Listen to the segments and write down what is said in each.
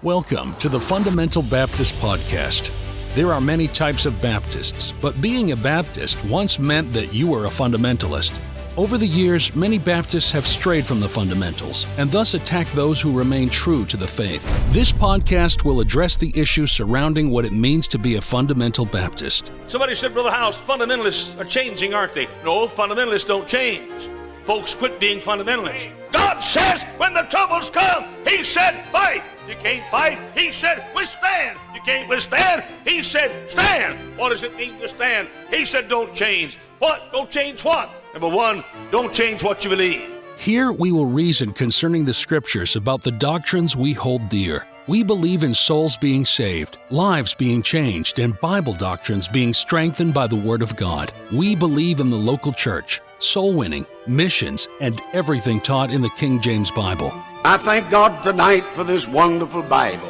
Welcome to the Fundamental Baptist Podcast. There are many types of Baptists, but being a Baptist once meant that you were a fundamentalist. Over the years, many Baptists have strayed from the fundamentals and thus attack those who remain true to the faith. This podcast will address the issues surrounding what it means to be a fundamental Baptist. Somebody said, Brother House, fundamentalists are changing, aren't they? No, fundamentalists don't change. Folks quit being fundamentalists. God says when the troubles come, He said, fight. You can't fight. He said, withstand. You can't withstand. He said, stand. What does it mean to stand? He said, don't change. What? Don't change what? Number one, don't change what you believe. Here we will reason concerning the Scriptures about the doctrines we hold dear. We believe in souls being saved, lives being changed, and Bible doctrines being strengthened by the Word of God. We believe in the local church, soul winning, missions, and everything taught in the King James Bible. I thank God tonight for this wonderful Bible.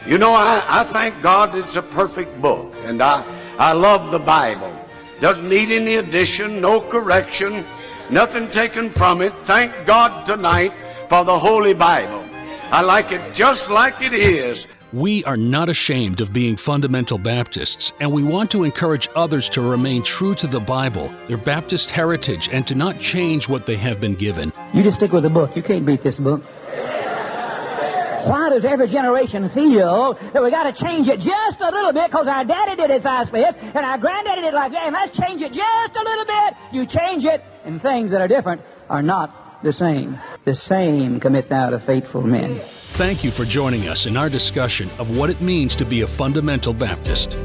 You know, I thank God it's a perfect book, and I love the Bible. Doesn't need any addition, no correction, nothing taken from it. Thank God tonight for the Holy Bible. I like it just like it is. We are not ashamed of being fundamental Baptists, and we want to encourage others to remain true to the Bible, their Baptist heritage, and to not change what they have been given. You just stick with the book. You can't beat this book. Why does every generation feel that we got to change it just a little bit because our daddy did it like this and our granddaddy did it like that, and let's change it just a little bit. You change it, and things that are different are not the same. The same commit thou to faithful men. Thank you for joining us in our discussion of what it means to be a fundamental Baptist.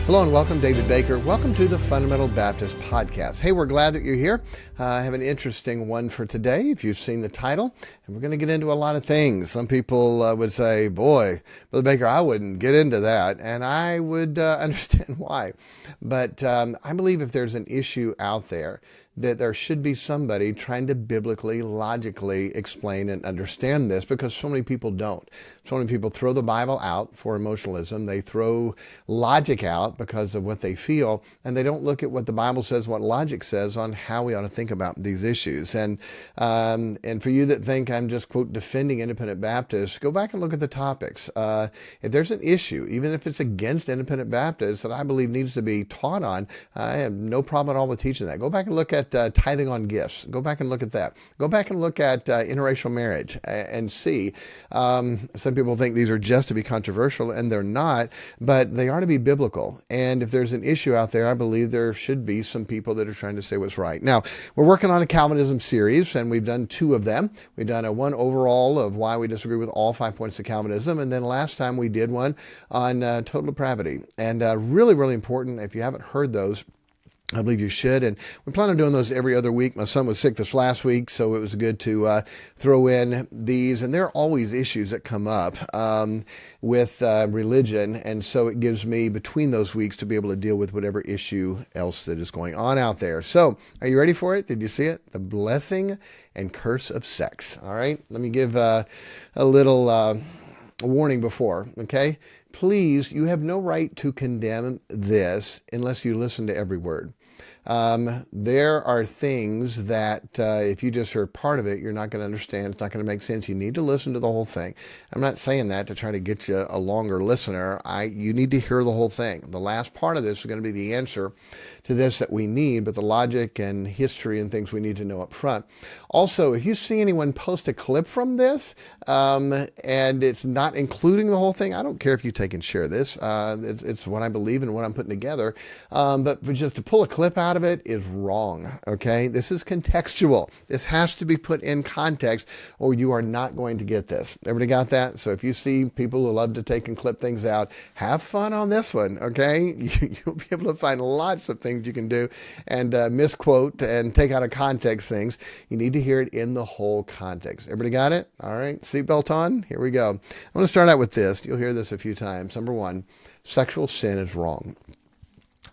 Hello and welcome, David Baker. Welcome to the Fundamental Baptist Podcast. Hey, we're glad that you're here. I have an interesting one for today, if you've seen the title, and we're going to get into a lot of things. Some people would say, boy, Brother Baker, I wouldn't get into that, and I would understand why. But I believe if there's an issue out there, that there should be somebody trying to biblically, logically explain and understand this, because so many people don't. So many people throw the Bible out for emotionalism. They throw logic out because of what they feel, and they don't look at what the Bible says, what logic says on how we ought to think about these issues. And for you that think I'm just, quote, defending independent Baptists, go back and look at the topics. If there's an issue, even if it's against independent Baptists, that I believe needs to be taught on, I have no problem at all with teaching that. Go back and look at tithing on gifts. Go back and look at that. Go back and look at interracial marriage and see. Some people think these are just to be controversial, and they're not, but they are to be biblical. And if there's an issue out there, I believe there should be some people that are trying to say what's right. Now, we're working on a Calvinism series, and we've done 2 of them. We've done one overall of why we disagree with all 5 points of Calvinism, and then last time we did one on total depravity. And really, really important, if you haven't heard those, I believe you should. And we plan on doing those every other week. My son was sick this last week, so it was good to throw in these. And there are always issues that come up with religion. And so it gives me, between those weeks, to be able to deal with whatever issue else that is going on out there. So are you ready for it? Did you see it? The blessing and curse of sex. All right. Let me give a little warning before, okay? Please, you have no right to condemn this unless you listen to every word. There are things that if you just heard part of it, you're not going to understand. It's not going to make sense. You need to listen to the whole thing. I'm not saying that to try to get you a longer listener. You need to hear the whole thing. The last part of this is going to be the answer to this that we need, but the logic and history and things we need to know up front. Also, if you see anyone post a clip from this and it's not including the whole thing, I don't care if you take and share this. It's what I believe and what I'm putting together. But just to pull a clip out of it is wrong, okay? This is contextual. This has to be put in context, or you are not going to get this. Everybody got that? So if you see people who love to take and clip things out, have fun on this one, okay? You'll be able to find lots of things you can do and misquote and take out of context things. You need to hear it in the whole context. Everybody got it? All right, seatbelt on. Here we go. I'm going to start out with this. You'll hear this a few times. Number 1, sexual sin is wrong.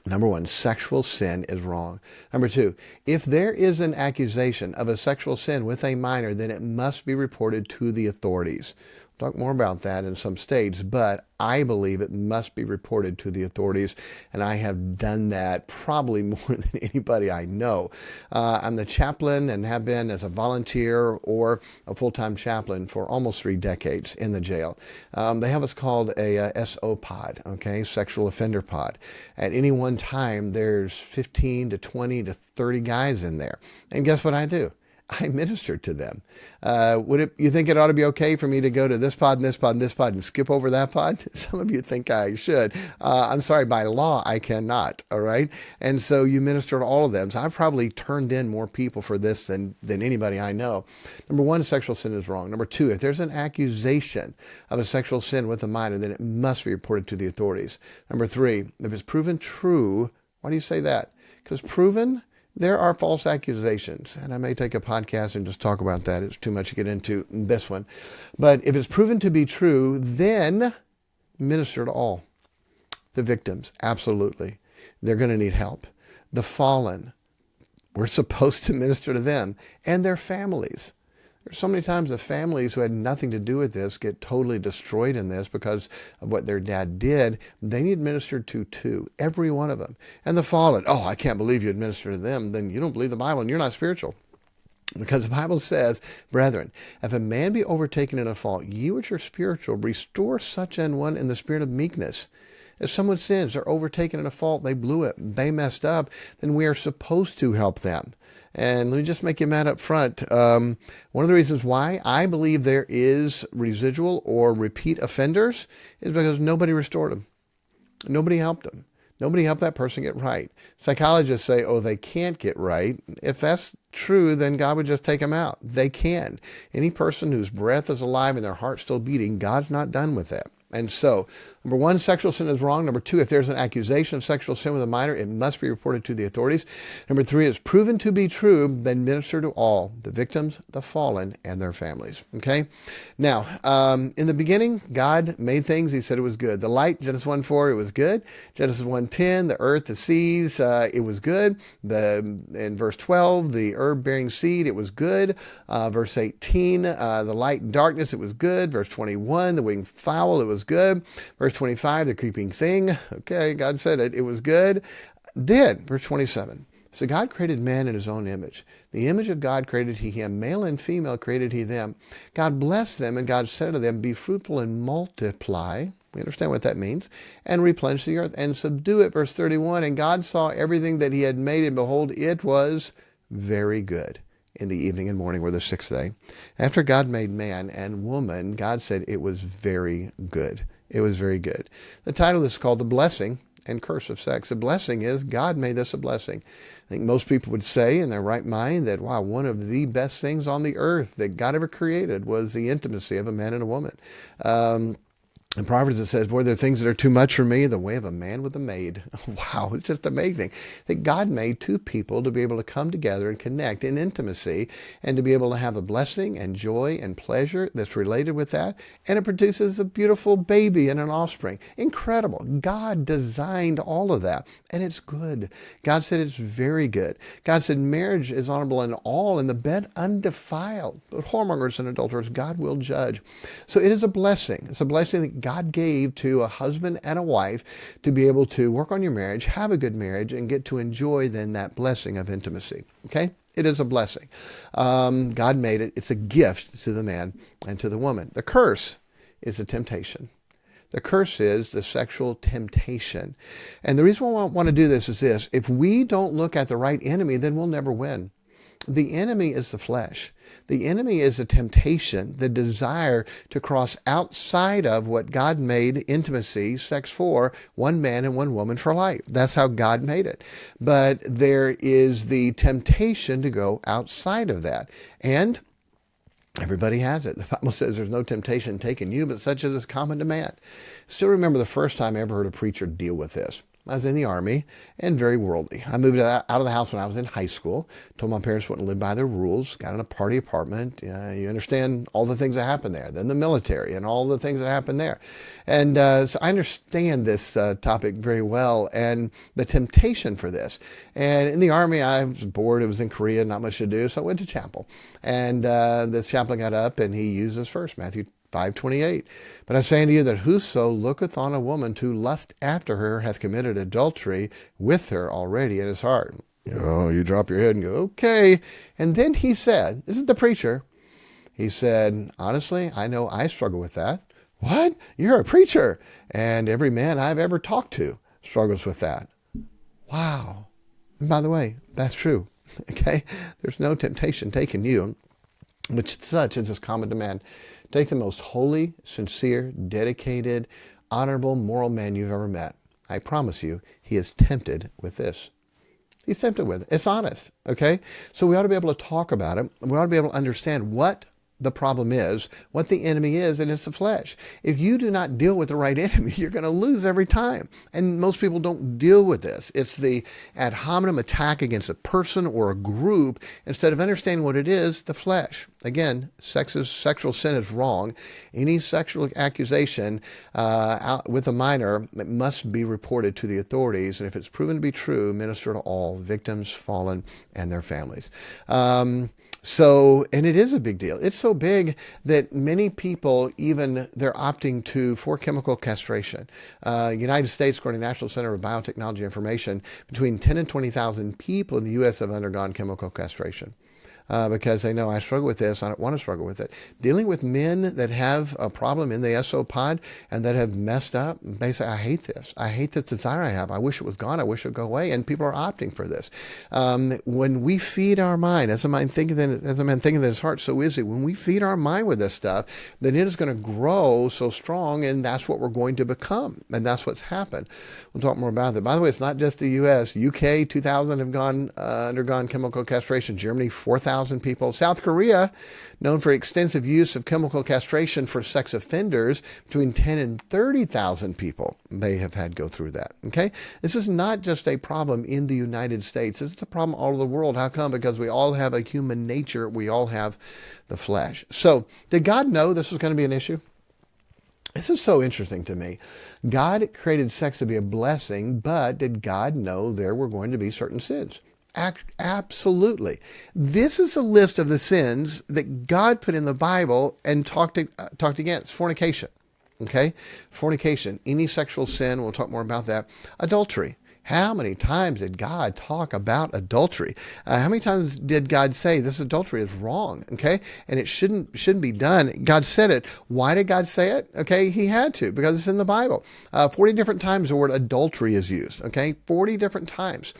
Number 1, sexual sin is wrong. Number 2, if there is an accusation of a sexual sin with a minor, then it must be reported to the authorities. Talk more about that in some states, but I believe it must be reported to the authorities, and I have done that probably more than anybody I know. I'm the chaplain and have been as a volunteer or a full-time chaplain for almost 3 decades in the jail. They have what's called a SO pod, okay, sexual offender pod. At any one time, there's 15 to 20 to 30 guys in there. And guess what I do? I minister to them. You think it ought to be okay for me to go to this pod and this pod and this pod and skip over that pod? Some of you think I should. I'm sorry, by law, I cannot, all right? And so you minister to all of them. So I've probably turned in more people for this than anybody I know. Number 1, sexual sin is wrong. Number 2, if there's an accusation of a sexual sin with a minor, then it must be reported to the authorities. Number 3, if it's proven true, why do you say that? Because proven, there are false accusations, and I may take a podcast and just talk about that. It's too much to get into in this one. But if it's proven to be true, then minister to all. The victims, absolutely. They're going to need help. The fallen, we're supposed to minister to them and their families. There's so many times the families who had nothing to do with this get totally destroyed in this because of what their dad did. They need ministered to too, every one of them. And the fallen, oh, I can't believe you administer to them. Then you don't believe the Bible and you're not spiritual. Because the Bible says, brethren, if a man be overtaken in a fault, ye which are spiritual, restore such an one in the spirit of meekness. If someone sins, they're overtaken in a fault, they blew it, they messed up, then we are supposed to help them. And let me just make you mad up front. One of the reasons why I believe there is residual or repeat offenders is because nobody restored them. Nobody helped them. Nobody helped that person get right. Psychologists say, oh, they can't get right. If that's true, then God would just take them out. They can. Any person whose breath is alive and their heart's still beating, God's not done with that. And so, number 1, sexual sin is wrong. Number 2, if there's an accusation of sexual sin with a minor, it must be reported to the authorities. Number 3, it's proven to be true, then minister to all, the victims, the fallen, and their families. Okay? Now, in the beginning, God made things. He said it was good. The light, Genesis 1:4, it was good. Genesis 1:10, the earth, the seas, it was good. In verse 12, the herb-bearing seed, it was good. Verse 18, the light and darkness, it was good. Verse 21, the winged fowl, it was good. Verse 25, the creeping thing. Okay, God said it. It was good. Then, verse 27. So God created man in his own image. The image of God created he him. Male and female created he them. God blessed them, and God said to them, be fruitful and multiply. We understand what that means. And replenish the earth and subdue it. Verse 31, and God saw everything that he had made, and behold, it was very good. In the evening and morning were the 6th day. After God made man and woman, God said it was very good. It was very good. The title is called The Blessing and Curse of Sex. The blessing is God made this a blessing. I think most people would say in their right mind that, wow, one of the best things on the earth that God ever created was the intimacy of a man and a woman. In Proverbs it says, boy, there are things that are too much for me, the way of a man with a maid. Wow, it's just amazing that God made 2 people to be able to come together and connect in intimacy and to be able to have the blessing and joy and pleasure that's related with that. And it produces a beautiful baby and an offspring. Incredible. God designed all of that, and it's good. God said it's very good. God said marriage is honorable in all, and the bed undefiled. But whoremongers and adulterers, God will judge. So it is a blessing. It's a blessing that God gave to a husband and a wife to be able to work on your marriage, have a good marriage, and get to enjoy then that blessing of intimacy. Okay? It is a blessing. God made it. It's a gift to the man and to the woman. The curse is a temptation. The curse is the sexual temptation. And the reason why I want to do this is this. If we don't look at the right enemy, then we'll never win. The enemy is the flesh. The enemy is a temptation, the desire to cross outside of what God made intimacy, sex for, one man and one woman for life. That's how God made it. But there is the temptation to go outside of that. And everybody has it. The Bible says there's no temptation taken you, but such as is common to man. Still remember the first time I ever heard a preacher deal with this. I was in the Army and very worldly. I moved out of the house when I was in high school, told my parents wouldn't live by their rules, got in a party apartment. You understand all the things that happened there, then the military and all the things that happened there. And so I understand this topic very well and the temptation for this. And in the Army, I was bored. It was in Korea, not much to do, so I went to chapel. And this chaplain got up and he used this verse, Matthew 5:28. But I say unto you that whoso looketh on a woman to lust after her hath committed adultery with her already in his heart. You drop your head and go, okay. And then he said, this is the preacher. He said, honestly, I know I struggle with that. What? You're a preacher. And every man I've ever talked to struggles with that. Wow. And by the way, that's true. Okay? There's no temptation taking you, which such is this common demand. Take the most holy, sincere, dedicated, honorable, moral man you've ever met. I promise you, he is tempted with this. He's tempted with it. It's honest, okay? So we ought to be able to talk about it. We ought to be able to understand what the problem is, what the enemy is, and it's the flesh. If you do not deal with the right enemy, you're going to lose every time. And most people don't deal with this. It's the ad hominem attack against a person or a group instead of understanding what it is, the flesh. Again, sexual sin is wrong. Any sexual accusation with a minor must be reported to the authorities. And if it's proven to be true, minister to all victims, fallen, and their families. And it is a big deal. It's so big that many people, they're opting for chemical castration. United States, according to National Center of Biotechnology Information, between 10 and 20,000 people in the U.S. have undergone chemical castration. Because they know I struggle with this, I don't want to struggle with it. Dealing with men that have a problem in the SO pod and that have messed up, they say, I hate this. I hate the desire I have. I wish it was gone. I wish it would go away. And people are opting for this. When we feed our mind, as a man thinketh in his heart, so is he. When we feed our mind with this stuff, then it is going to grow so strong, and that's what we're going to become. And that's what's happened. We'll talk more about that. By the way, it's not just the U.S. UK, 2,000 have undergone chemical castration. Germany, 4,000 people. South Korea, known for extensive use of chemical castration for sex offenders, between 10 and 30,000 people they have had go through that. Okay? This is not just a problem in the United States. It's a problem all over the world. How come? Because we all have a human nature. We all have the flesh. So, did God know this was going to be an issue? This is so interesting to me. God created sex to be a blessing, but did God know there were going to be certain sins? Absolutely. This is a list of the sins that God put in the Bible and talked against. Fornication. Okay? Fornication. Any sexual sin. We'll talk more about that. Adultery. How many times did God talk about adultery? How many times did God say this adultery is wrong? Okay, and it shouldn't be done. God said it. Why did God say it? Okay, He had to, because it's in the Bible. 40 different times the word adultery is used. Okay, 40 different times,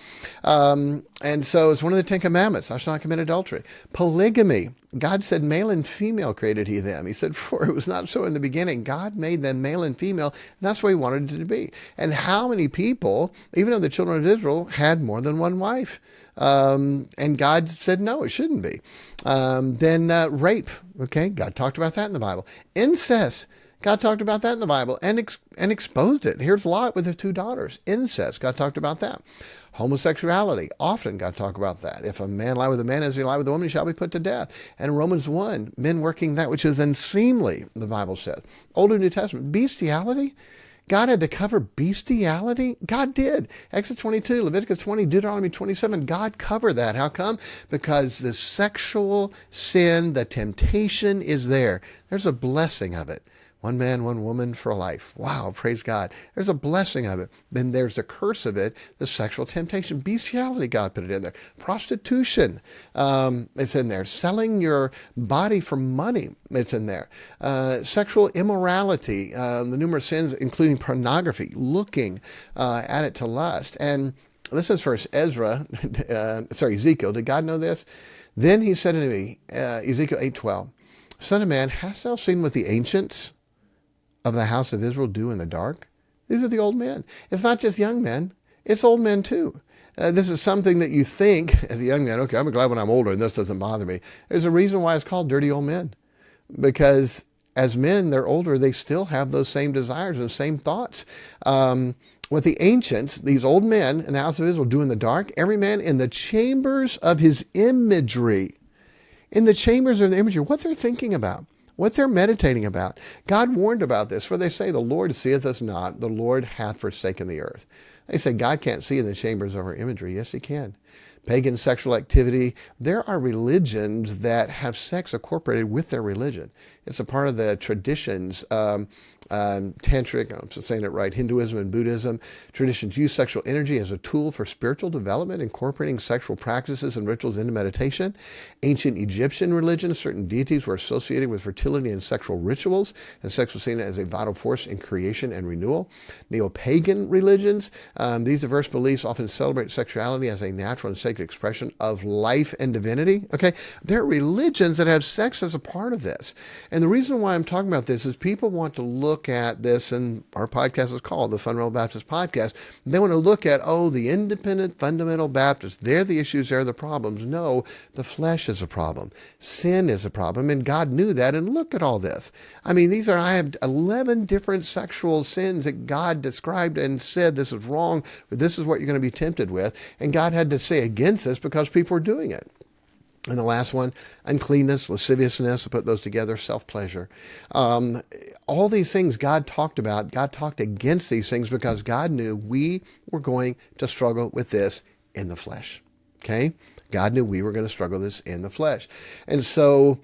and so it's one of the 10 Commandments. Thou shalt not commit adultery. Polygamy. God said, male and female created He them. He said, for it was not so in the beginning. God made them male and female, and that's the way He wanted it to be. And how many people, even though the children of Israel had more than one wife? And God said, no, it shouldn't be. Then rape. Okay, God talked about that in the Bible. Incest. God talked about that in the Bible and exposed it. Here's Lot with his 2 daughters. Incest. God talked about that. Homosexuality. Often God talked about that. If a man lie with a man as he lie with a woman, he shall be put to death. And Romans 1, men working that which is unseemly, the Bible says. Old and New Testament. Bestiality. God had to cover bestiality? God did. Exodus 22, Leviticus 20, Deuteronomy 27, God covered that. How come? Because the sexual sin, the temptation is there. There's a blessing of it. One man, one woman for a life. Wow, praise God. There's a blessing of it. Then there's the curse of it, the sexual temptation. Bestiality, God put it in there. Prostitution, it's in there. Selling your body for money, it's in there. Sexual immorality, the numerous sins, including pornography, looking at it to lust. And listen to first, Ezekiel. Did God know this? Then he said unto me, Ezekiel 8:12, Son of man, hast thou seen what the ancients of the house of Israel do in the dark? These are the old men. It's not just young men. It's old men too. This is something that you think as a young man, okay, I'm glad when I'm older and this doesn't bother me. There's a reason why it's called dirty old men. Because as men, they're older, they still have those same desires and same thoughts. What the ancients, these old men in the house of Israel do in the dark, every man in the chambers of his imagery. In the chambers of the imagery, what they're thinking about, what they're meditating about. God warned about this, for they say, the Lord seeth us not, the Lord hath forsaken the earth. They say God can't see in the chambers of our imagery. Yes, He can. pagan sexual activity. There are religions that have sex incorporated with their religion. It's a part of the traditions. Tantric, I'm saying it right, Hinduism and Buddhism. Traditions use sexual energy as a tool for spiritual development, incorporating sexual practices and rituals into meditation. Ancient Egyptian religions, certain deities were associated with fertility and sexual rituals, and sex was seen as a vital force in creation and renewal. Neo-pagan religions, these diverse beliefs often celebrate sexuality as a natural and sacred expression of life and divinity. Okay, there are religions that have sex as a part of this. And the reason why I'm talking about this is people want to look at this, and our podcast is called the Fundamental Baptist Podcast. They want to look at, the independent fundamental Baptists. They're the issues, they're the problems. No, the flesh is a problem. Sin is a problem, and God knew that, and look at all this. I mean, I have 11 different sexual sins that God described and said this is wrong, but this is what you're going to be tempted with, and God had to say against this because people were doing it. And the last one, uncleanness, lasciviousness, put those together, self-pleasure. All these things God talked about, God talked against these things because God knew we were going to struggle with this in the flesh. Okay? God knew we were going to struggle this in the flesh. And so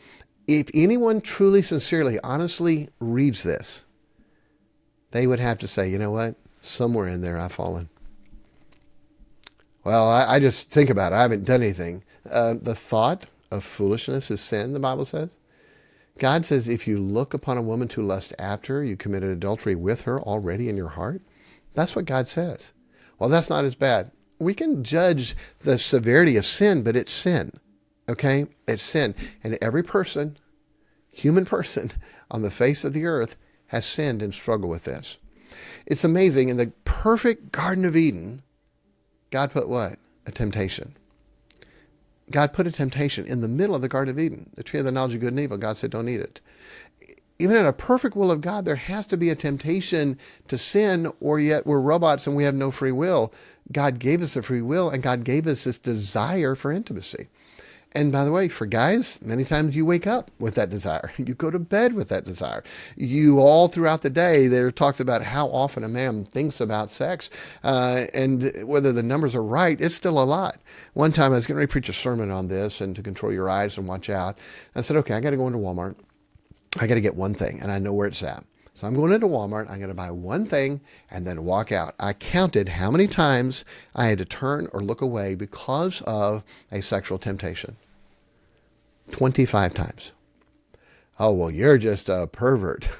if anyone truly, sincerely, honestly reads this, they would have to say, you know what? Somewhere in there I've fallen. Well, I just think about it. I haven't done anything. The thought of foolishness is sin, the Bible says. God says if you look upon a woman to lust after, you committed adultery with her already in your heart. That's what God says. Well, that's not as bad. We can judge the severity of sin, but it's sin. Okay? It's sin. And every person, human person on the face of the earth has sinned and struggled with this. It's amazing. In the perfect Garden of Eden, God put what? A temptation. God put a temptation in the middle of the Garden of Eden, the tree of the knowledge of good and evil. God said, don't eat it. Even in a perfect will of God, there has to be a temptation to sin, or yet we're robots and we have no free will. God gave us a free will, and God gave us this desire for intimacy. And by the way, for guys, many times you wake up with that desire. You go to bed with that desire. You all throughout the day, there talks about how often a man thinks about sex, and whether the numbers are right, it's still a lot. One time I was getting ready to preach a sermon on this and to control your eyes and watch out. I said, okay, I got to go into Walmart. I got to get one thing, and I know where it's at. So I'm going into Walmart, I'm going to buy one thing and then walk out. I counted how many times I had to turn or look away because of a sexual temptation. 25 times. Oh, well, you're just a pervert.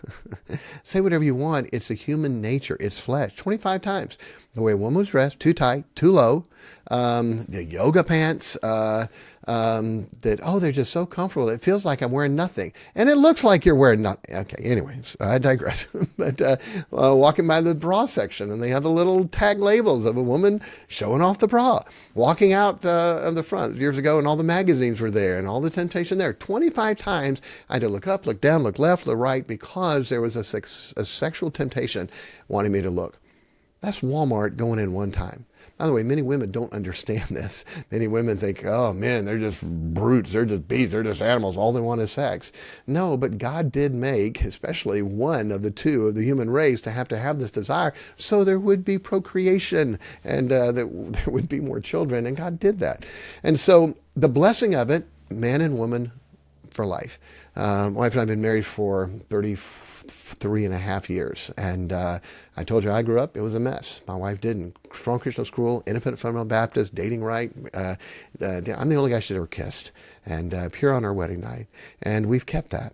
Say whatever you want. It's a human nature. It's flesh. 25 times. The way a woman was dressed, too tight, too low. The yoga pants, they're just so comfortable. It feels like I'm wearing nothing. And it looks like you're wearing nothing. Okay, anyways, I digress. But walking by the bra section, and they have the little tag labels of a woman showing off the bra. Walking out of the front years ago, and all the magazines were there, and all the temptation there. 25 times I had to look up, look down, look left, look right, because there was a sexual temptation wanting me to look. That's Walmart going in one time. By the way, many women don't understand this. Many women think, oh man, they're just brutes, they're just beasts, they're just animals, all they want is sex. No, but God did make, especially one of the two of the human race, to have this desire, so there would be procreation, and that there would be more children, and God did that. And so the blessing of it, man and woman for life. My wife and I have been married for 33.5 years. And I told you I grew up, it was a mess. My wife didn't. Strong Christian school, independent fundamental Baptist, dating right. I'm the only guy she'd ever kissed. And pure on our wedding night. And we've kept that.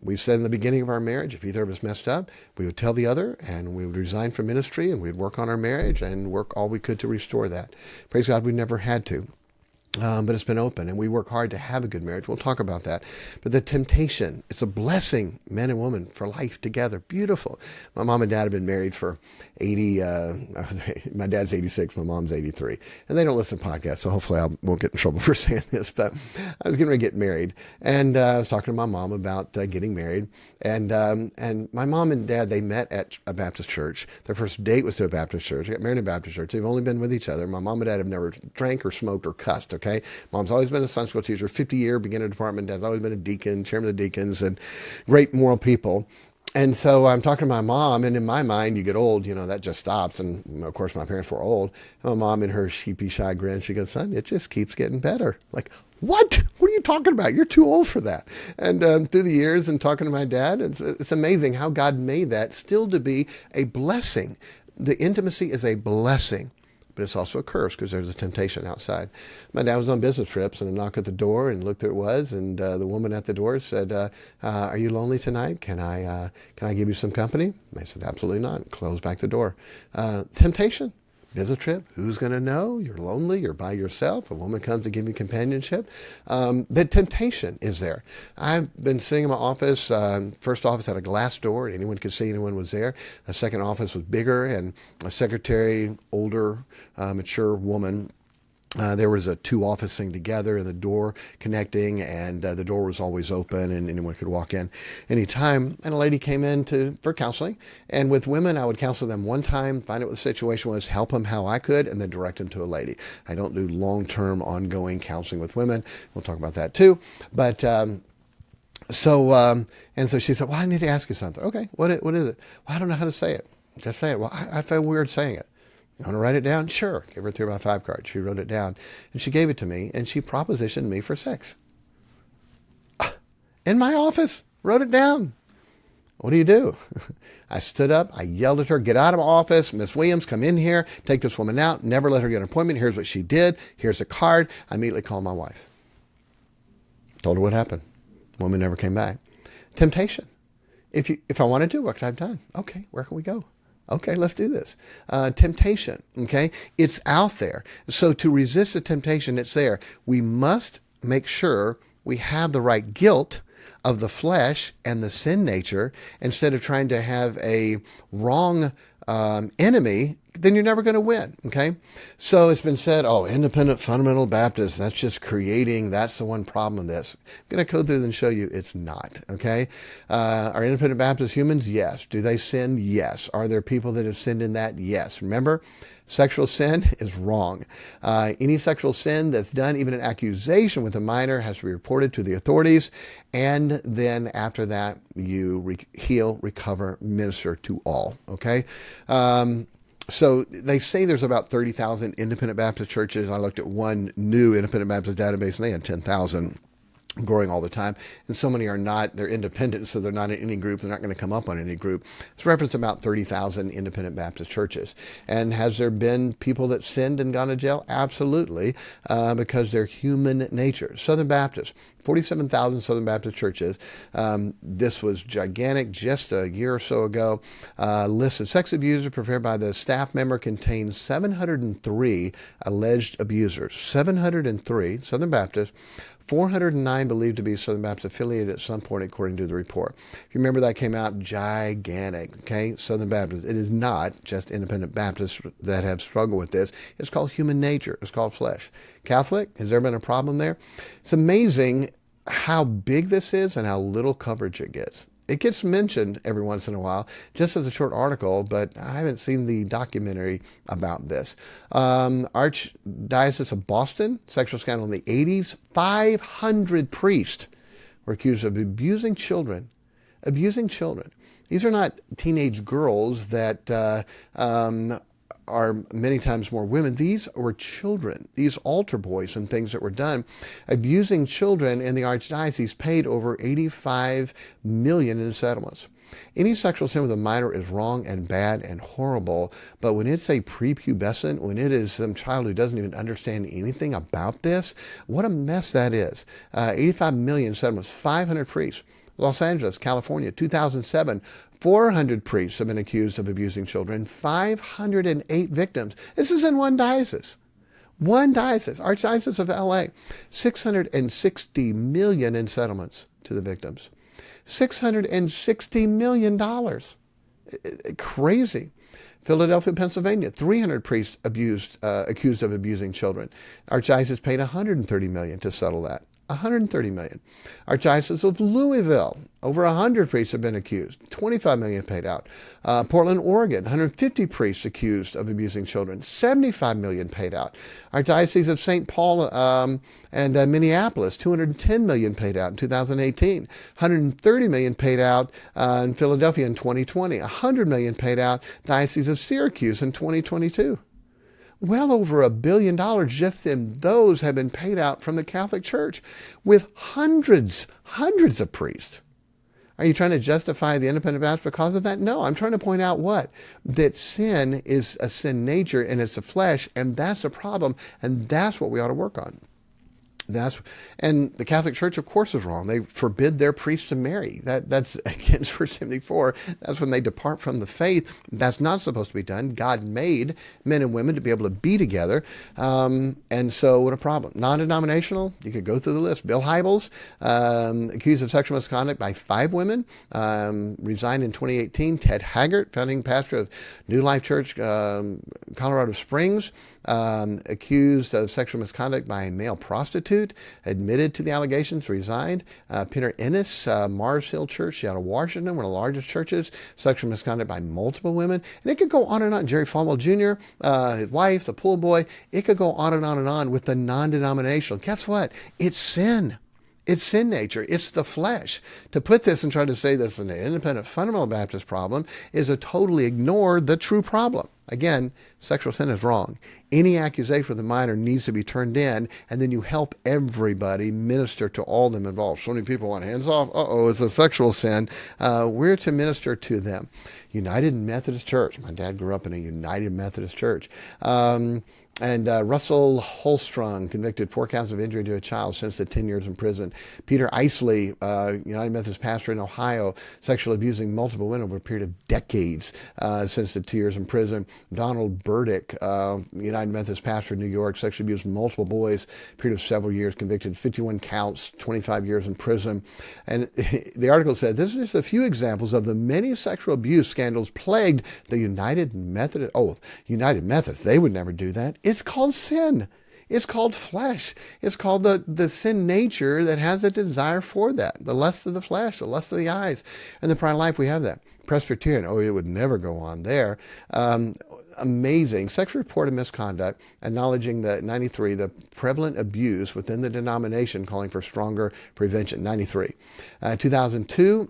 We've said in the beginning of our marriage, if either of us messed up, we would tell the other, and we would resign from ministry, and we'd work on our marriage and work all we could to restore that. Praise God, we never had to. But it's been open, and we work hard to have a good marriage. We'll talk about that. But the temptation, it's a blessing, man and woman, for life together. Beautiful. My mom and dad have been married for 80, my dad's 86, my mom's 83. And they don't listen to podcasts, so hopefully I won't get in trouble for saying this. But I was getting ready to get married, and I was talking to my mom about getting married. And my mom and dad, they met at a Baptist church. Their first date was to a Baptist church. They got married in a Baptist church. They've only been with each other. My mom and dad have never drank or smoked or cussed. Okay, mom's always been a Sunday school teacher, 50-year beginner department. Dad's always been a deacon, chairman of the deacons, and great moral people. And so I'm talking to my mom, and in my mind, you get old, that just stops. And of course, my parents were old. And my mom, in her sheepy, shy grin, she goes, "Son, it just keeps getting better." Like, what? What are you talking about? You're too old for that. And through the years and talking to my dad, it's amazing how God made that still to be a blessing. The intimacy is a blessing. But it's also a curse because there's a temptation outside. My dad was on business trips, and a knock at the door, and looked who it was, and the woman at the door said, "Are you lonely tonight? Can I give you some company?" I said, "Absolutely not." Close back the door. Temptation. Business trip, who's going to know? You're lonely, you're by yourself. A woman comes to give you companionship. The temptation is there. I've been sitting in my office. First office had a glass door, and anyone could see anyone was there. The second office was bigger, and a secretary, older, mature woman. There was a two office thing together, and the door connecting, and the door was always open, and anyone could walk in anytime. And a lady came in for counseling. And with women, I would counsel them one time, find out what the situation was, help them how I could, and then direct them to a lady. I don't do long-term, ongoing counseling with women. We'll talk about that too. But so she said, "Well, I need to ask you something." "Okay, what is it?" "Well, I don't know how to say it." "Just say it." "Well, I feel weird saying it." "You want to write it down?" "Sure." Give her a 3x5 card. She wrote it down, and she gave it to me, and she propositioned me for sex. In my office, wrote it down. What do you do? I stood up, I yelled at her, "Get out of my office. Miss Williams, come in here, take this woman out, never let her get an appointment. Here's what she did. Here's a card." I immediately called my wife. Told her what happened. Woman never came back. Temptation. If I wanted to, what could I have done? Okay, where can we go? Okay, let's do this. Temptation, okay? It's out there. So to resist the temptation, it's there. We must make sure we have the right guilt of the flesh and the sin nature instead of trying to have a wrong enemy. Then you're never going to win, okay? So it's been said, independent fundamental Baptists, that's just creating, that's the one problem with this. I'm going to go through and show you it's not, okay? Are independent Baptists humans? Yes. Do they sin? Yes. Are there people that have sinned in that? Yes. Remember, sexual sin is wrong. Any sexual sin that's done, even an accusation with a minor, has to be reported to the authorities. And then after that, you heal, recover, minister to all, okay? So they say there's about 30,000 independent Baptist churches. I looked at one new independent Baptist database, and they had 10,000. Growing all the time. And so many are not, they're independent, so they're not in any group. They're not going to come up on any group. It's referenced about 30,000 independent Baptist churches. And has there been people that sinned and gone to jail? Absolutely, because they're human nature. Southern Baptist, 47,000 Southern Baptist churches. This was gigantic just a year or so ago. List of sex abusers prepared by the staff member contains 703 alleged abusers. 703 Southern Baptist. 409 believed to be Southern Baptist affiliated at some point, according to the report. If you remember, that came out gigantic, okay? Southern Baptist. It is not just independent Baptists that have struggled with this. It's called human nature. It's called flesh. Catholic, has there been a problem there? It's amazing how big this is and how little coverage it gets. It gets mentioned every once in a while, just as a short article, but I haven't seen the documentary about this. Archdiocese of Boston, sexual scandal in the 80s, 500 priests were accused of abusing children. Abusing children. These are not teenage girls that are many times more women. These were children, these altar boys and things that were done. Abusing children, in the Archdiocese paid over $85 million in settlements. Any sexual sin with a minor is wrong and bad and horrible, but when it's a prepubescent, when it is some child who doesn't even understand anything about this, what a mess that is. 85 million settlements, 500 priests. Los Angeles, California, 2007, 400 priests have been accused of abusing children, 508 victims. This is in one diocese. One diocese, Archdiocese of LA, $660 million in settlements to the victims. $660 million. Crazy. Philadelphia, Pennsylvania, 300 priests accused of abusing children. Archdiocese paid $130 million to settle that. $130 million. Archdiocese of Louisville, over 100 priests have been accused, $25 million paid out. Portland, Oregon, 150 priests accused of abusing children, $75 million paid out. Archdiocese of St. Paul and Minneapolis, $210 million paid out in 2018, $130 million paid out in Philadelphia in 2020, $100 million paid out Diocese of Syracuse in 2022. Well over $1 billion just in those have been paid out from the Catholic Church with hundreds of priests. Are you trying to justify the independent Baptist because of that? No, I'm trying to point out what? That sin is a sin nature and it's a flesh, and that's a problem, and that's what we ought to work on. And the Catholic Church, of course, is wrong. They forbid their priests to marry. That's against 1 Timothy 4. That's when they depart from the faith. That's not supposed to be done. God made men and women to be able to be together. And so what a problem. Non-denominational, you could go through the list. Bill Hybels, accused of sexual misconduct by 5 women, resigned in 2018. Ted Haggart, founding pastor of New Life Church, Colorado Springs, accused of sexual misconduct by a male prostitute, admitted to the allegations, resigned. Peter Ennis, Mars Hill Church, Seattle, Washington, one of the largest churches, sexual misconduct by multiple women. And it could go on and on. Jerry Falwell Jr., his wife, the pool boy, it could go on and on and on with the non-denominational. Guess what? It's sin. It's sin nature. It's the flesh. To put this and try to say this is an independent fundamental Baptist problem is to totally ignore the true problem. Again, sexual sin is wrong. Any accusation of the minor needs to be turned in, and then you help everybody minister to all of them involved. So many people want hands off. It's a sexual sin. We're to minister to them. United Methodist Church. My dad grew up in a United Methodist Church. And Russell Holstrung, convicted 4 counts of injury to a child, sentenced to 10 years in prison. Peter Isley, United Methodist pastor in Ohio, sexually abusing multiple women over a period of decades, sentenced to 2 years in prison. Donald Burdick, United Methodist pastor in New York, sexually abused multiple boys, period of several years, convicted 51 counts, 25 years in prison. And the article said, this is just a few examples of the many sexual abuse scandals plagued the United Methodist. United Methodists, they would never do that. It's called sin. It's called flesh. It's called the sin nature that has a desire for that. The lust of the flesh, the lust of the eyes. And the pride of life, we have that. Presbyterian, it would never go on there. Amazing. Sexual report of misconduct, acknowledging the 93, the prevalent abuse within the denomination, calling for stronger prevention. 93. 2002,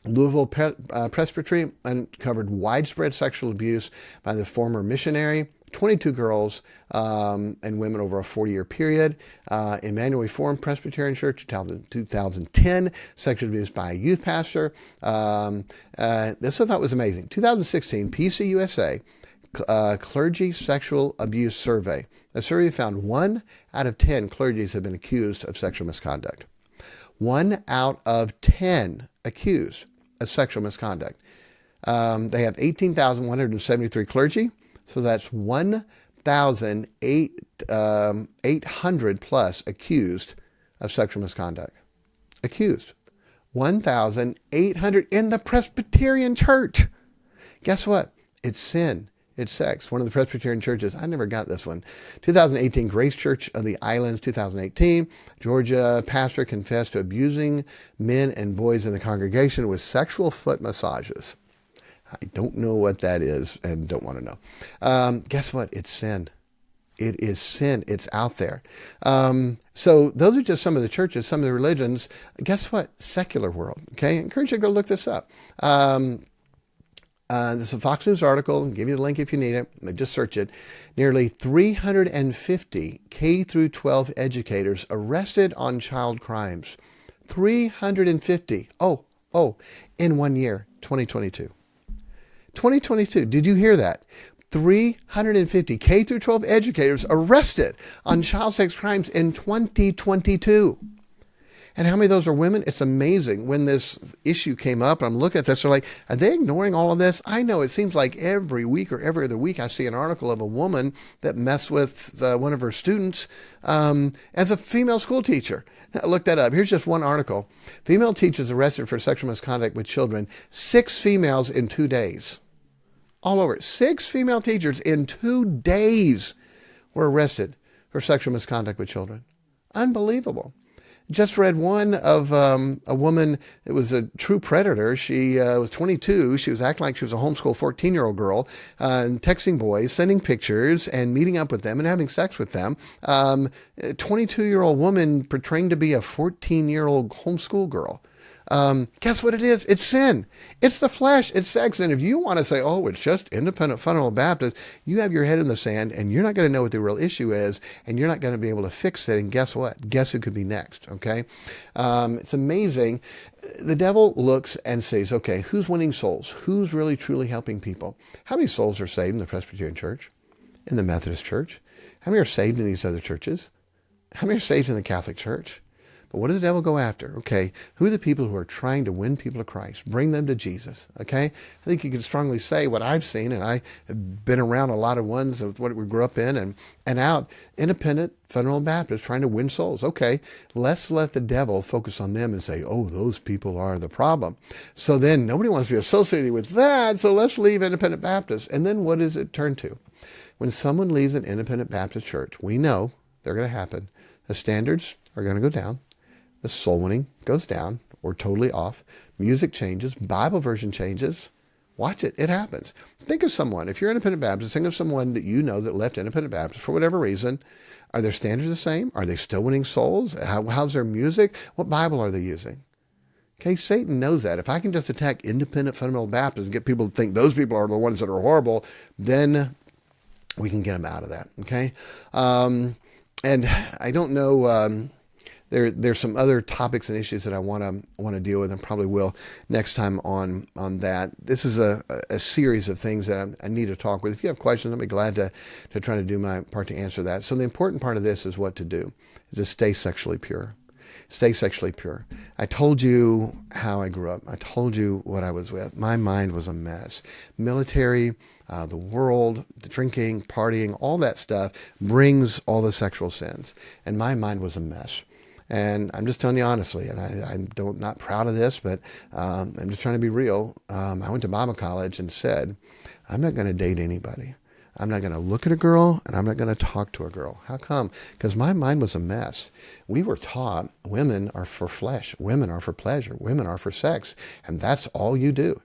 Louisville Presbytery uncovered widespread sexual abuse by the former missionary. 22 girls and women over a 40-year period. Emmanuel Reformed Presbyterian Church, 2010, sexual abuse by a youth pastor. This I thought was amazing. 2016, PCUSA, Clergy Sexual Abuse Survey. The survey found 1 out of 10 clergies have been accused of sexual misconduct. 1 out of 10 accused of sexual misconduct. They have 18,173 clergy. So that's 1,800 plus accused of sexual misconduct. Accused. 1,800 in the Presbyterian Church. Guess what? It's sin. It's sex. One of the Presbyterian churches, I never got this one. 2018, Grace Church of the Islands, 2018. Georgia pastor confessed to abusing men and boys in the congregation with sexual foot massages. I don't know what that is and don't want to know. Guess what? It's sin. It is sin. It's out there. So those are just some of the churches, some of the religions. Guess what? Secular world. Okay? I encourage you to go look this up. This is a Fox News article. I'll give you the link if you need it. Just search it. Nearly 350 K through 12 educators arrested on child crimes. 350. In 1 year, 2022. 2022. Did you hear that? 350 K through 12 educators arrested on child sex crimes in 2022. And how many of those are women? It's amazing. When this issue came up, I'm looking at this, they're like, are they ignoring all of this? I know it seems like every week or every other week I see an article of a woman that messed with one of her students as a female school teacher. Look that up. Here's just one article. Female teachers arrested for sexual misconduct with children. 6 females in 2 days. All over. 6 female teachers in 2 days were arrested for sexual misconduct with children. Unbelievable. Just read one of a woman that was a true predator. She was 22. She was acting like she was a homeschool 14-year-old girl, texting boys, sending pictures, and meeting up with them and having sex with them. A 22-year-old woman portraying to be a 14-year-old homeschool girl. Guess what it is? It's sin. It's the flesh. It's sex. And if you want to say, oh, it's just independent fundamental Baptist, you have your head in the sand and you're not going to know what the real issue is and you're not going to be able to fix it. And guess what? Guess who could be next? Okay. It's amazing. The devil looks and says, okay, who's winning souls? Who's really truly helping people? How many souls are saved in the Presbyterian Church? In the Methodist Church? How many are saved in these other churches? How many are saved in the Catholic Church? But what does the devil go after? Okay, who are the people who are trying to win people to Christ? Bring them to Jesus, okay? I think you can strongly say what I've seen, and I have been around a lot of ones of what we grew up in and out, independent fundamental Baptists trying to win souls. Okay, let's let the devil focus on them and say, oh, those people are the problem. So then nobody wants to be associated with that, so let's leave independent Baptists. And then what does it turn to? When someone leaves an independent Baptist church, we know they're going to happen. The standards are going to go down. The soul winning goes down or totally off. Music changes. Bible version changes. Watch it. It happens. Think of someone. If you're independent Baptist, think of someone that you know that left independent Baptist for whatever reason. Are their standards the same? Are they still winning souls? How's their music? What Bible are they using? Okay, Satan knows that. If I can just attack independent fundamental Baptists and get people to think those people are the ones that are horrible, then we can get them out of that. Okay? And I don't know... There's some other topics and issues that I want to deal with, and probably will next time on that. This is a series of things that I need to talk with. If you have questions, I'll be glad to try to do my part to answer that. So the important part of this is what to do, is to stay sexually pure. Stay sexually pure. I told you how I grew up. I told you what I was with. My mind was a mess. Military, the world, the drinking, partying, all that stuff brings all the sexual sins. And my mind was a mess. And I'm just telling you honestly, and I'm not proud of this, but I'm just trying to be real. I went to Bible college and said, I'm not going to date anybody. I'm not going to look at a girl, and I'm not going to talk to a girl. How come? Because my mind was a mess. We were taught women are for flesh, women are for pleasure, women are for sex, and that's all you do.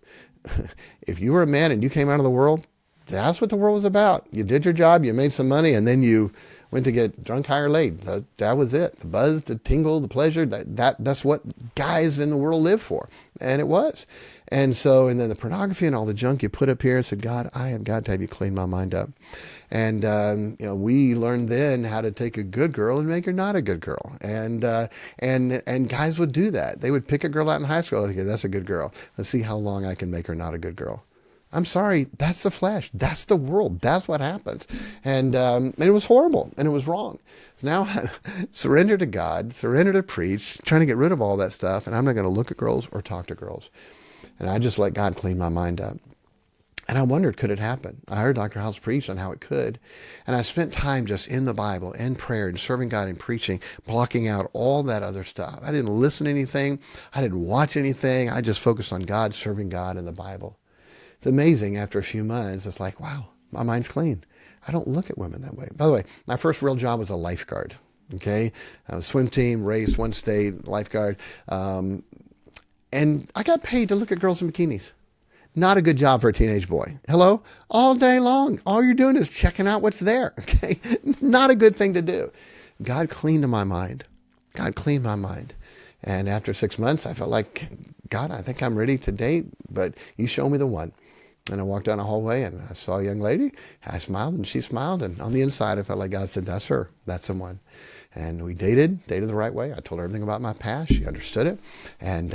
If you were a man and you came out of the world, that's what the world was about. You did your job, you made some money, and then you went to get drunk, high, or laid. That was it. The buzz, the tingle, the pleasure, that's what guys in the world live for. And it was. And then the pornography and all the junk you put up here and said, God, I have got to have you clean my mind up. And, we learned then how to take a good girl and make her not a good girl. And guys would do that. They would pick a girl out in high school. Okay, that's a good girl. Let's see how long I can make her not a good girl. I'm sorry, that's the flesh. That's the world. That's what happens. And it was horrible and it was wrong. So now surrender to God, surrender to preach, trying to get rid of all that stuff. And I'm not going to look at girls or talk to girls. And I just let God clean my mind up. And I wondered, could it happen? I heard Dr. House preach on how it could. And I spent time just in the Bible, in prayer, and serving God and preaching, blocking out all that other stuff. I didn't listen to anything. I didn't watch anything. I just focused on God, serving God in the Bible. It's amazing. After a few months, it's like, wow, my mind's clean. I don't look at women that way. By the way, my first real job was a lifeguard. Okay. I was swim team, race, one state, lifeguard. And I got paid to look at girls in bikinis. Not a good job for a teenage boy. Hello? All day long. All you're doing is checking out what's there. Okay. Not a good thing to do. God cleaned my mind. God cleaned my mind. And after 6 months, I felt like, God, I think I'm ready to date, but you show me the one. And I walked down a hallway and I saw a young lady. I smiled and she smiled. And on the inside, I felt like God said, that's her. That's the one. And we dated the right way. I told her everything about my past. She understood it. And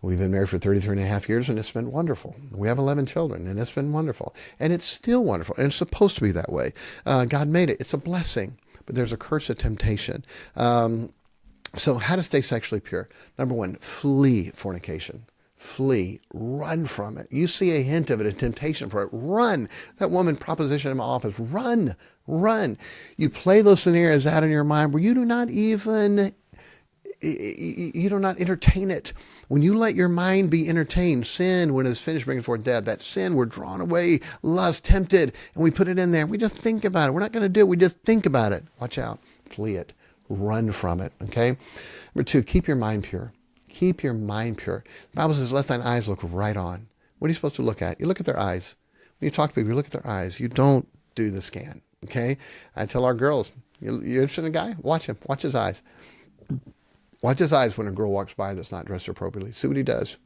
we've been married for 33 and a half years and it's been wonderful. We have 11 children and it's been wonderful. And it's still wonderful. And it's supposed to be that way. God made it. It's a blessing. But there's a curse of temptation. So how to stay sexually pure? Number one, flee fornication. Flee, run from it. You see a hint of it, a temptation for it, run. That woman propositioned in my office, run. You play those scenarios out in your mind where you do not entertain it. When you let your mind be entertained, sin, when it's finished, bringing forth death, that sin, we're drawn away, lust, tempted, and we put it in there. We just think about it. We're not going to do it. We just think about it. Watch out. Flee it. Run from it, okay? Number 2, keep your mind pure. Keep your mind pure. The Bible says, let thine eyes look right on. What are you supposed to look at? You look at their eyes. When you talk to people, you look at their eyes. You don't do the scan, okay? I tell our girls, you're interested in a guy? Watch him. Watch his eyes. Watch his eyes when a girl walks by that's not dressed appropriately. See what he does.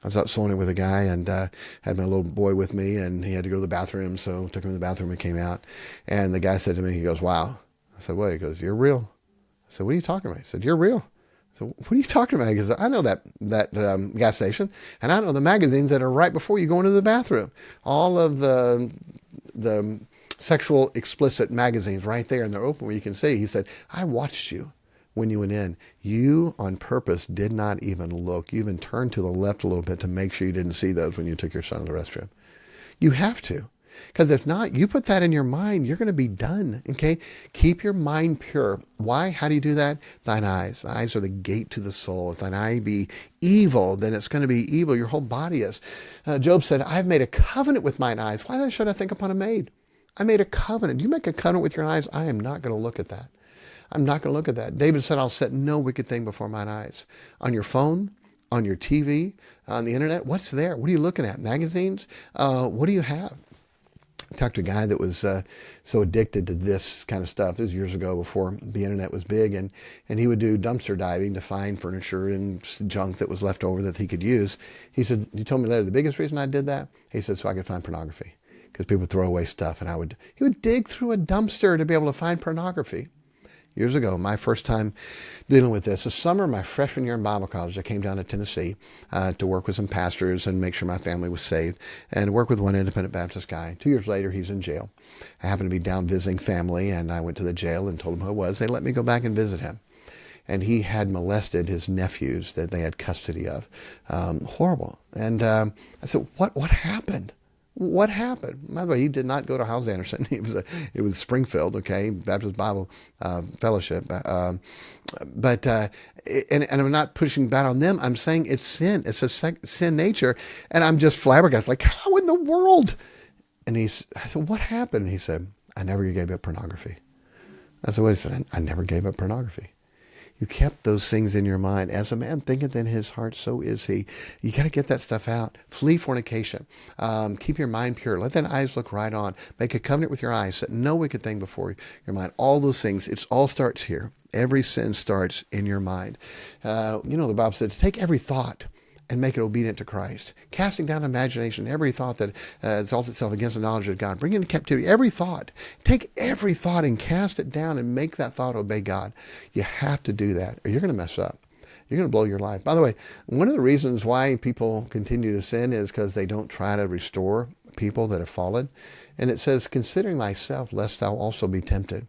I was out saloning with a guy and had my little boy with me, and he had to go to the bathroom, so took him to the bathroom and came out. And the guy said to me, he goes, wow. I said, what? He goes, you're real. I said, what are you talking about? He said, you're real. I said, what are you talking about? He goes, I know that gas station, and I know the magazines that are right before you go into the bathroom. All of the sexual explicit magazines right there, and they're open where you can see. He said, I watched you when you went in. You on purpose did not even look. You even turned to the left a little bit to make sure you didn't see those when you took your son to the restroom. You have to. Because if not, you put that in your mind, you're going to be done, okay? Keep your mind pure. Why? How do you do that? Thine eyes. The eyes are the gate to the soul. If thine eye be evil, then it's going to be evil. Your whole body is. Job said, I've made a covenant with mine eyes. Why then should I think upon a maid? I made a covenant. You make a covenant with your eyes, I am not going to look at that. I'm not going to look at that. David said, I'll set no wicked thing before mine eyes. On your phone, on your TV, on the internet, what's there? What are you looking at? Magazines? What do you have? I talked to a guy that was so addicted to this kind of stuff. This was years ago before the internet was big, and he would do dumpster diving to find furniture and junk that was left over that he could use. He said, he told me later, the biggest reason I did that, he said, so I could find pornography. Because people would throw away stuff, and he would dig through a dumpster to be able to find pornography. Years ago, my first time dealing with this, the summer of my freshman year in Bible college, I came down to Tennessee to work with some pastors and make sure my family was saved, and work with one independent Baptist guy. 2 years later, he's in jail. I happened to be down visiting family, and I went to the jail and told him who I was. They let me go back and visit him. And he had molested his nephews that they had custody of. Horrible. And I said, what happened? What happened? By the way, he did not go to House Anderson. It was Springfield, okay, Baptist Bible Fellowship. But I'm not pushing bad on them. I'm saying it's sin. It's a sin nature. And I'm just flabbergasted, like, how in the world? And I said, what happened? And he said, I never gave up pornography. I said, wait a second, I never gave up pornography. You kept those things in your mind. As a man thinketh in his heart, so is he. You got to get that stuff out. Flee fornication. Keep your mind pure. Let thine eyes look right on. Make a covenant with your eyes. Set no wicked thing before your mind. All those things, it all starts here. Every sin starts in your mind. The Bible says, take every thought and make it obedient to Christ. Casting down imagination, every thought that exalts itself against the knowledge of God. Bring into captivity every thought. Take every thought and cast it down and make that thought obey God. You have to do that, or you're going to mess up. You're going to blow your life. By the way, one of the reasons why people continue to sin is because they don't try to restore people that have fallen. And it says, considering thyself, lest thou also be tempted.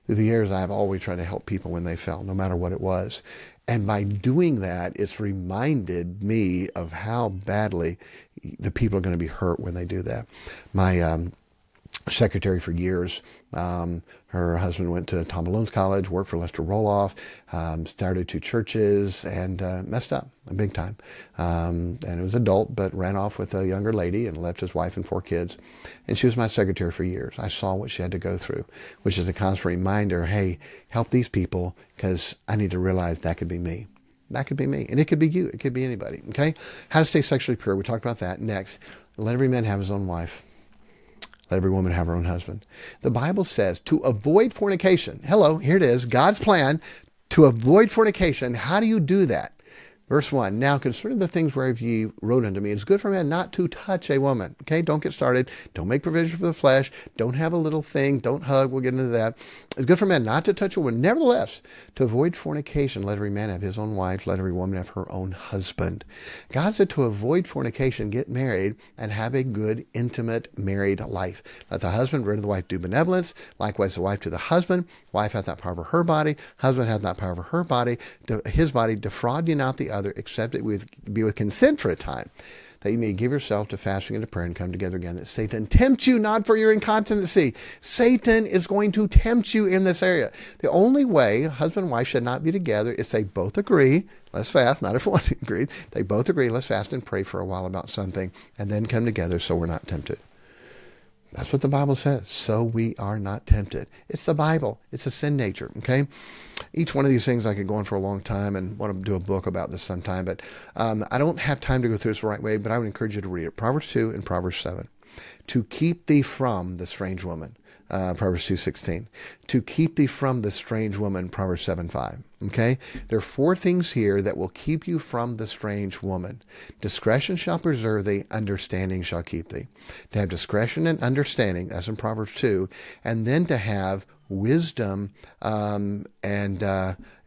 Through the years, I've always tried to help people when they fell, no matter what it was. And by doing that, it's reminded me of how badly the people are going to be hurt when they do that. My secretary for years, her husband went to Tom Malone's college, worked for Lester Roloff, started 2 churches, and messed up big time. And it was adult, but ran off with a younger lady and left his wife and 4 kids. And she was my secretary for years. I saw what she had to go through, which is a constant reminder, hey, help these people, because I need to realize that could be me. That could be me. And it could be you. It could be anybody. Okay? How to stay sexually pure. We talked about that. Next, let every man have his own wife. Let every woman have her own husband. The Bible says to avoid fornication. Hello, here it is. God's plan to avoid fornication. How do you do that? Verse 1, now concerning the things whereof ye wrote unto me, it's good for a man not to touch a woman. Okay, don't get started. Don't make provision for the flesh. Don't have a little thing. Don't hug. We'll get into that. It's good for a man not to touch a woman. Nevertheless, to avoid fornication, let every man have his own wife. Let every woman have her own husband. God said to avoid fornication, get married, and have a good, intimate, married life. Let the husband render the wife do benevolence. Likewise, the wife to the husband. Wife hath not power over her body. Husband hath not power over her body. His body defraud ye not the other, except it be with consent for a time, that you may give yourself to fasting and to prayer and come together again, that Satan tempt you not for your incontinency. Satan is going to tempt you in this area. The only way husband and wife should not be together is they both agree, let's fast, not if one agrees, they both agree, let's fast and pray for a while about something, and then come together so we're not tempted. That's what the Bible says. So we are not tempted. It's the Bible. It's a sin nature, okay? Each one of these things I could go on for a long time and want to do a book about this sometime, but I don't have time to go through this the right way, but I would encourage you to read it. Proverbs 2 and Proverbs 7. To keep thee from the strange woman. Proverbs 2:16. To keep thee from the strange woman, Proverbs 7:5. Okay? There are 4 things here that will keep you from the strange woman. Discretion shall preserve thee, understanding shall keep thee. To have discretion and understanding, that's in Proverbs 2, and then to have wisdom and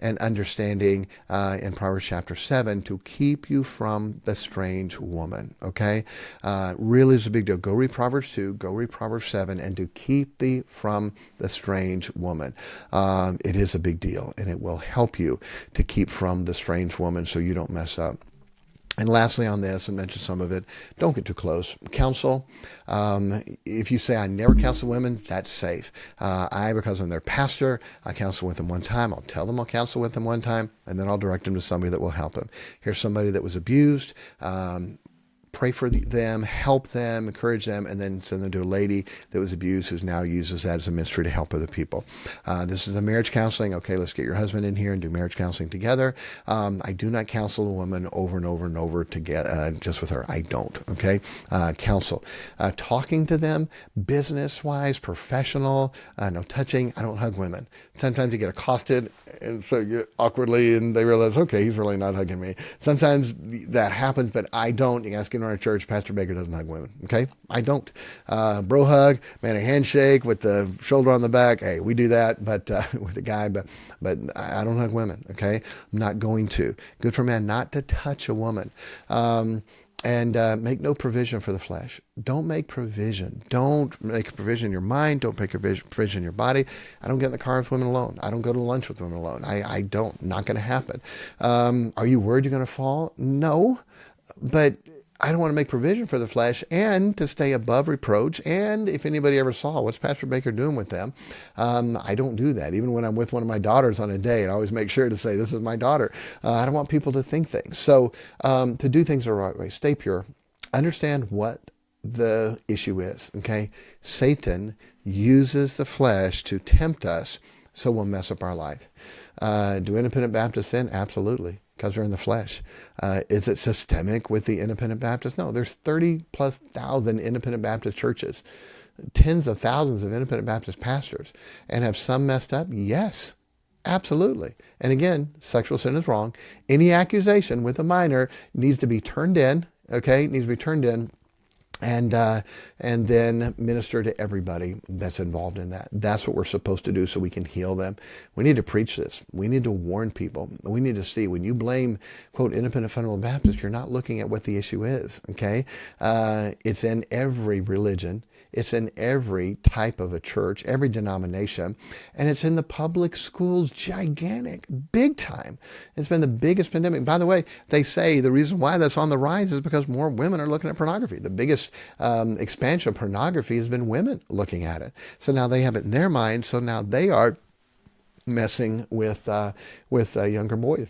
understanding in Proverbs chapter 7 to keep you from the strange woman. Okay? Really is a big deal. Go read Proverbs 2, go read Proverbs 7, and to keep thee from the strange woman. It is a big deal, and it will help you to keep from the strange woman so you don't mess up. And lastly on this, I mentioned some of it, don't get too close. Counsel, if you say, I never counsel women, that's safe. Because I'm their pastor, I counsel with them one time. I'll tell them I'll counsel with them one time, and then I'll direct them to somebody that will help them. Here's somebody that was abused. Pray for them, help them, encourage them, and then send them to a lady that was abused who now uses that as a ministry to help other people. This is a marriage counseling. Okay, let's get your husband in here and do marriage counseling together. I do not counsel a woman over and over and over together, just with her. I don't, okay? Counsel. Talking to them, business-wise, professional, no touching. I don't hug women. Sometimes you get accosted, and so you awkwardly, and they realize, okay, he's really not hugging me. Sometimes that happens, but I don't. You guys get in our church, Pastor Baker doesn't hug women, okay? I don't. Bro hug, man, a handshake with the shoulder on the back, hey, we do that, but with a guy, but I don't hug women, okay? I'm not going to. Good for a man not to touch a woman. And make no provision for the flesh. Don't make provision. Don't make a provision in your mind. Don't make a provision in your body. I don't get in the car with women alone. I don't go to lunch with women alone. I don't. Not going to happen. Are you worried you're going to fall? No. But I don't want to make provision for the flesh and to stay above reproach. And if anybody ever saw, what's Pastor Baker doing with them? I don't do that. Even when I'm with one of my daughters on a date, I always make sure to say, this is my daughter. I don't want people to think things. So to do things the right way, stay pure. Understand what the issue is, okay? Satan uses the flesh to tempt us, so we'll mess up our life. Do independent Baptists sin? Absolutely. Because they're in the flesh. Is it systemic with the independent Baptists? No, there's 30,000+ independent Baptist churches, tens of thousands of independent Baptist pastors. And have some messed up? Yes, absolutely. And again, sexual sin is wrong. Any accusation with a minor needs to be turned in, okay? Needs to be turned in. And then minister to everybody that's involved in that. That's what we're supposed to do so we can heal them. We need to preach this. We need to warn people. We need to see when you blame, quote, independent fundamental Baptist, you're not looking at what the issue is, okay? It's in every religion. It's in every type of a church, every denomination, and it's in the public schools, gigantic, big time. It's been the biggest pandemic. By the way, they say the reason why that's on the rise is because more women are looking at pornography. The biggest expansion of pornography has been women looking at it. So now they have it in their mind, so now they are messing with younger boys.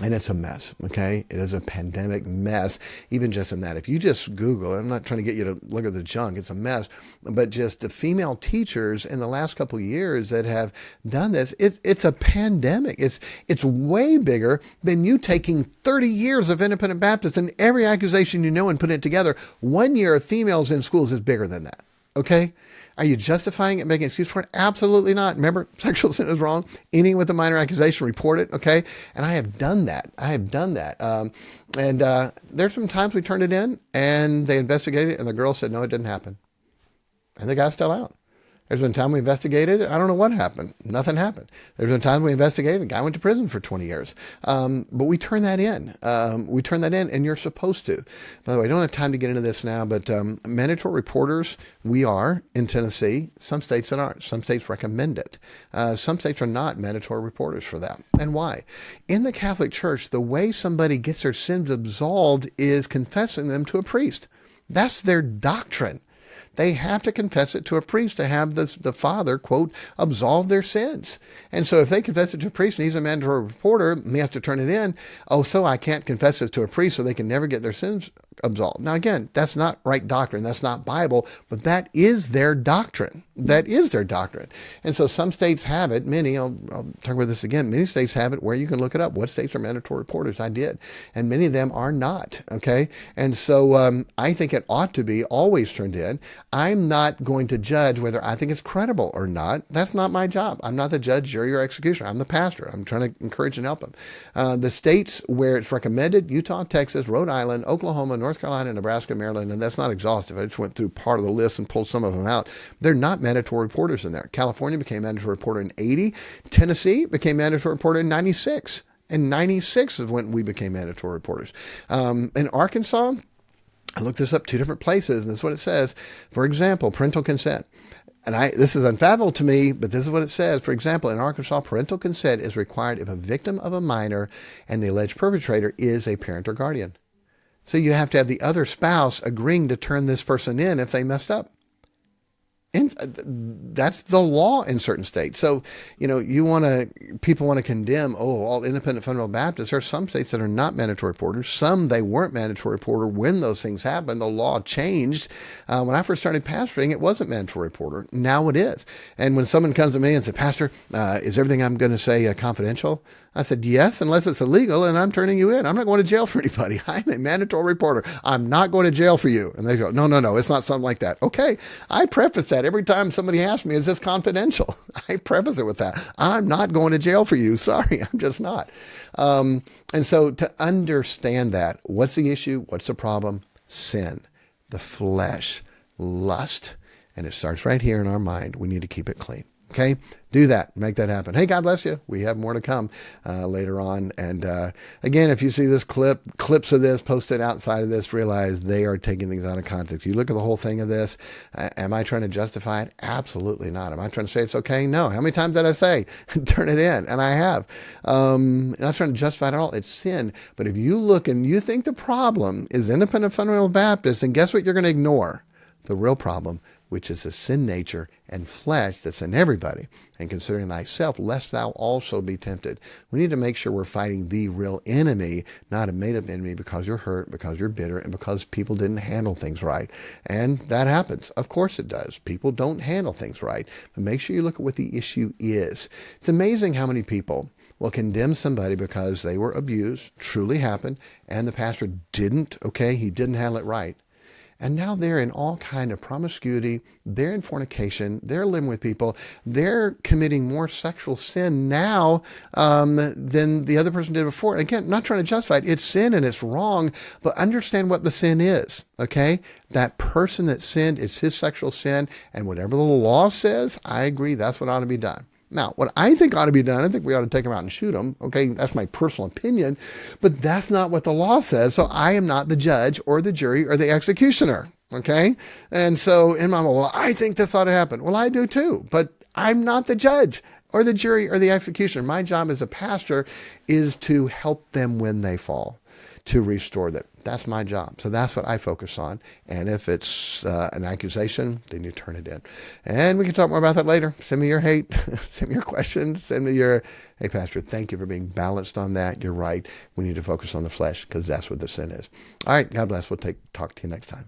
And it's a mess, okay? It is a pandemic mess, even just in that. If you just Google, I'm not trying to get you to look at the junk, it's a mess, but just the female teachers in the last couple of years that have done this, it's a pandemic. It's way bigger than you taking 30 years of independent Baptists and every accusation you know and putting it together. 1 year of females in schools is bigger than that, okay? Are you justifying it, making an excuse for it? Absolutely not. Remember, sexual sin is wrong. Anything with a minor accusation, report it, okay? And I have done that. There's some times we turned it in, and they investigated it, and the girl said, no, it didn't happen. And the guy's still out. There's been time we investigated. I don't know what happened. Nothing happened. There's been times we investigated. The guy went to prison for 20 years. But we turn that in. And you're supposed to. By the way, I don't have time to get into this now, but mandatory reporters, we are in Tennessee. Some states that aren't. Some states recommend it. Some states are not mandatory reporters for that. And why? In the Catholic Church, the way somebody gets their sins absolved is confessing them to a priest. That's their doctrine. They have to confess it to a priest to have the father, quote, absolve their sins. And so if they confess it to a priest and he's a mandatory reporter and he has to turn it in, so I can't confess it to a priest so they can never get their sins absolved. Now, again, that's not right doctrine. That's not Bible, but that is their doctrine. That is their doctrine. And so some states have it, many, I'll talk about this again, many states have it where you can look it up. What states are mandatory reporters? I did. And many of them are not, okay? And so I think it ought to be always turned in. I'm not going to judge whether I think it's credible or not. That's not my job. I'm not the judge, jury, or executioner. I'm the pastor. I'm trying to encourage and help them. The states where it's recommended, Utah, Texas, Rhode Island, Oklahoma, North Carolina, Nebraska, Maryland, and that's not exhaustive. I just went through part of the list and pulled some of them out. They're not mandatory reporters in there. California became mandatory reporter in 80. Tennessee became mandatory reporter in 96. And 96 is when we became mandatory reporters. In Arkansas, I looked this up 2 different places, and this is what it says. For example, parental consent. And this is unfathomable to me, but this is what it says. For example, in Arkansas, parental consent is required if a victim of a minor and the alleged perpetrator is a parent or guardian. So you have to have the other spouse agreeing to turn this person in if they messed up. And that's the law in certain states. So, people want to condemn, all independent fundamental Baptists. There are some states that are not mandatory reporters. Some, they weren't mandatory reporter when those things happened. The law changed. When I first started pastoring, it wasn't mandatory reporter. Now it is. And when someone comes to me and says, Pastor, is everything I'm going to say confidential? I said, yes, unless it's illegal and I'm turning you in. I'm not going to jail for anybody. I'm a mandatory reporter. I'm not going to jail for you. And they go, no, it's not something like that. Okay. I preface that every time somebody asks me, is this confidential? I preface it with that. I'm not going to jail for you. Sorry, I'm just not. And so to understand that, what's the issue? What's the problem? Sin, the flesh, lust. And it starts right here in our mind. We need to keep it clean. Okay, do that. Make that happen. Hey, God bless you. We have more to come later on. And again, if you see this clips of this posted outside of this, realize they are taking things out of context. You look at the whole thing of this. Am I trying to justify it? Absolutely not. Am I trying to say it's okay? No. How many times did I say turn it in? And I have. I'm not trying to justify it at all. It's sin. But if you look and you think the problem is independent fundamental Baptists, then guess what you're going to ignore? The real problem, which is the sin nature and flesh that's in everybody, and considering thyself, lest thou also be tempted. We need to make sure we're fighting the real enemy, not a made-up enemy because you're hurt, because you're bitter, and because people didn't handle things right. And that happens. Of course it does. People don't handle things right. But make sure you look at what the issue is. It's amazing how many people will condemn somebody because they were abused, truly happened, and the pastor didn't, he didn't handle it right. And now they're in all kind of promiscuity. They're in fornication. They're living with people. They're committing more sexual sin now than the other person did before. And again, not trying to justify it. It's sin and it's wrong, but understand what the sin is, okay? That person that sinned, it's his sexual sin. And whatever the law says, I agree, that's what ought to be done. Now, what I think ought to be done, I think we ought to take them out and shoot them. Okay, that's my personal opinion, but that's not what the law says. So I am not the judge or the jury or the executioner. Okay, and so in my mind, well, I think this ought to happen. Well, I do too, but I'm not the judge or the jury or the executioner. My job as a pastor is to help them when they fall, to restore them. That's my job. So that's what I focus on. And if it's an accusation, then you turn it in. And we can talk more about that later. Send me your hate. Send me your questions. Send me your, hey, Pastor, thank you for being balanced on that. You're right. We need to focus on the flesh because that's what the sin is. All right. God bless. We'll talk to you next time.